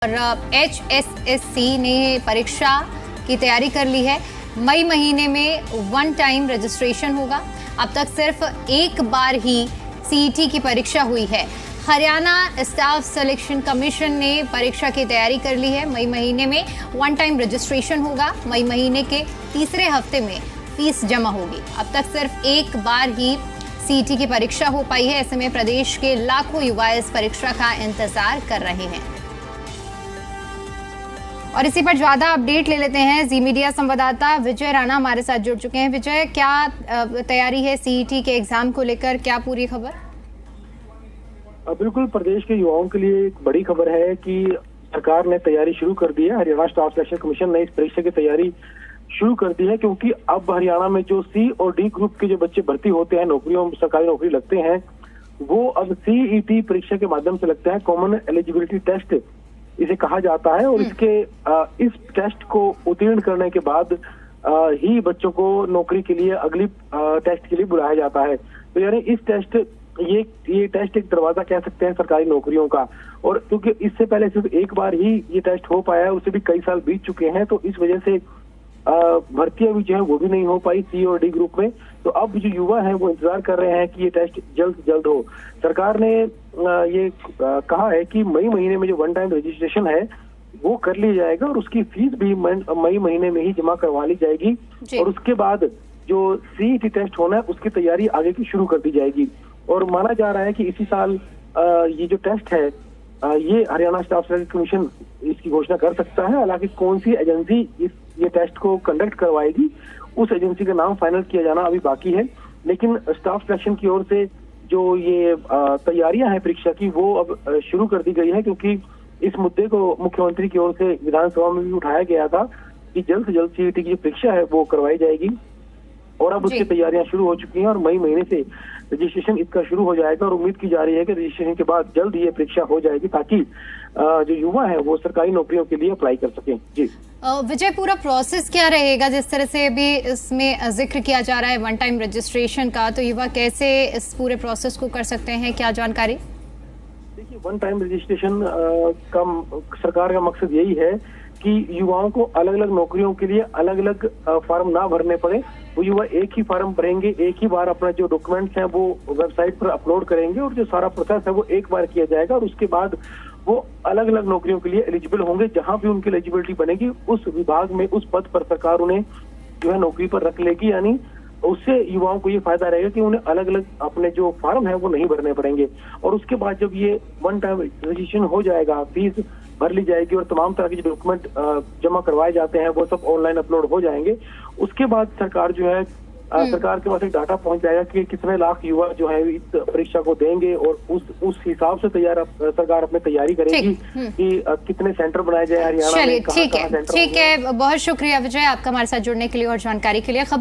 और HSSC ने परीक्षा की तैयारी कर ली है। मई महीने में 1 टाइम रजिस्ट्रेशन होगा। अब तक सिर्फ एक बार ही CET की परीक्षा हुई है। हरियाणा स्टाफ सिलेक्शन कमीशन ने परीक्षा की तैयारी कर ली है। मई महीने में 1 टाइम रजिस्ट्रेशन होगा। मई महीने के तीसरे हफ्ते में फीस जमा होगी। अब तक सिर्फ एक बार ही CET की परीक्षा हो पाई है। ऐसे में प्रदेश के लाखों युवा इस परीक्षा का इंतजार कर रहे हैं। और इसी पर ज्यादा अपडेट ले लेते हैं। जी मीडिया संवाददाता विजय राणा हमारे साथ जुड़ चुके हैं। विजय, क्या तैयारी है CET के एग्जाम को लेकर, क्या पूरी खबर? बिल्कुल, प्रदेश के युवाओं के लिए एक बड़ी खबर है कि सरकार ने तैयारी शुरू कर दी है। हरियाणा स्टाफ सिलेक्शन कमीशन ने इस परीक्षा की तैयारी शुरू कर दी है, क्योंकि अब हरियाणा में जो C और D ग्रुप के जो बच्चे भर्ती होते हैं, नौकरियों सरकारी नौकरी लगते हैं, वो अब CET परीक्षा के माध्यम से लगते हैं। कॉमन एलिजिबिलिटी टेस्ट इसे कहा जाता है। और इस टेस्ट को उत्तीर्ण करने के बाद ही बच्चों को नौकरी के लिए अगली टेस्ट के लिए बुलाया जाता है। तो यानी ये टेस्ट एक दरवाजा कह सकते हैं सरकारी नौकरियों का। और क्योंकि इससे पहले सिर्फ एक बार ही ये टेस्ट हो पाया है, उसे भी कई साल बीत चुके हैं, तो इस वजह से भर्तियां भी जो है वो भी नहीं हो पाई C और D ग्रुप में। तो अब जो युवा हैं वो इंतजार कर रहे हैं कि ये टेस्ट जल्द से जल्द हो। सरकार ने ये कहा है कि मई महीने में जो 1 टाइम रजिस्ट्रेशन है वो कर लिया जाएगा और उसकी फीस भी मई महीने में ही जमा करवा ली जाएगी। और उसके बाद जो CET टेस्ट होना है उसकी तैयारी आगे की शुरू कर दी जाएगी। और माना जा रहा है कि इसी साल ये जो टेस्ट है ये हरियाणा स्टाफ सिलेक्शन कमीशन इसकी घोषणा कर सकता है। हालांकि कौन सी एजेंसी ये टेस्ट को कंडक्ट करवाएगी, उस एजेंसी का नाम फाइनल किया जाना अभी बाकी है। लेकिन स्टाफ सिलेक्शन की ओर से जो ये तैयारियां हैं परीक्षा की, वो अब शुरू कर दी गई है, क्योंकि इस मुद्दे को मुख्यमंत्री की ओर से विधानसभा में भी उठाया गया था कि जल्द से जल्द CET की जो परीक्षा है वो करवाई जाएगी। और अब उसकी तैयारियां शुरू हो चुकी हैं और मई महीने से रजिस्ट्रेशन इसका शुरू हो जाएगा। और उम्मीद की जा रही है कि रजिस्ट्रेशन के बाद जल्द ये परीक्षा हो जाएगी, ताकि जो युवा है वो सरकारी नौकरियों के लिए अप्लाई कर सकें। जी विजय, पूरा प्रोसेस क्या रहेगा? जिस तरह से अभी इसमें जिक्र किया जा रहा है 1 टाइम रजिस्ट्रेशन का, तो युवा कैसे इस पूरे प्रोसेस को कर सकते हैं, क्या जानकारी? देखिए, 1 टाइम रजिस्ट्रेशन का सरकार का मकसद यही है कि युवाओं को अलग अलग नौकरियों के लिए अलग अलग फॉर्म ना भरने पड़े। वो युवा एक ही फॉर्म भरेंगे, एक ही बार अपना जो डॉक्यूमेंट्स हैं वो वेबसाइट पर अपलोड करेंगे और जो सारा प्रोसेस है वो एक बार किया जाएगा। और उसके बाद वो अलग अलग नौकरियों के लिए एलिजिबल होंगे। जहां भी उनकी एलिजिबिलिटी बनेगी उस विभाग में, उस पद पर सरकार उन्हें जो है नौकरी पर रख लेगी। यानी उससे युवाओं को ये फायदा रहेगा कि उन्हें अलग अलग अपने जो फॉर्म है वो नहीं भरने पड़ेंगे। और उसके बाद जब ये 1 टाइम रजिस्ट्रेशन हो जाएगा, फीस भर ली जाएगी और तमाम तरह के जो डॉक्यूमेंट जमा करवाए जाते हैं वो सब ऑनलाइन अपलोड हो जाएंगे। उसके बाद सरकार जो है सरकार के पास एक डाटा पहुंच जाएगा कि कितने लाख युवा जो है इस परीक्षा को देंगे। और उस हिसाब से सरकार अपनी तैयारी करेगी कि कितने सेंटर बनाए जाए हरियाणा में। चलिए, ठीक है। बहुत शुक्रिया विजय, आपका हमारे साथ जुड़ने के लिए और जानकारी के लिए।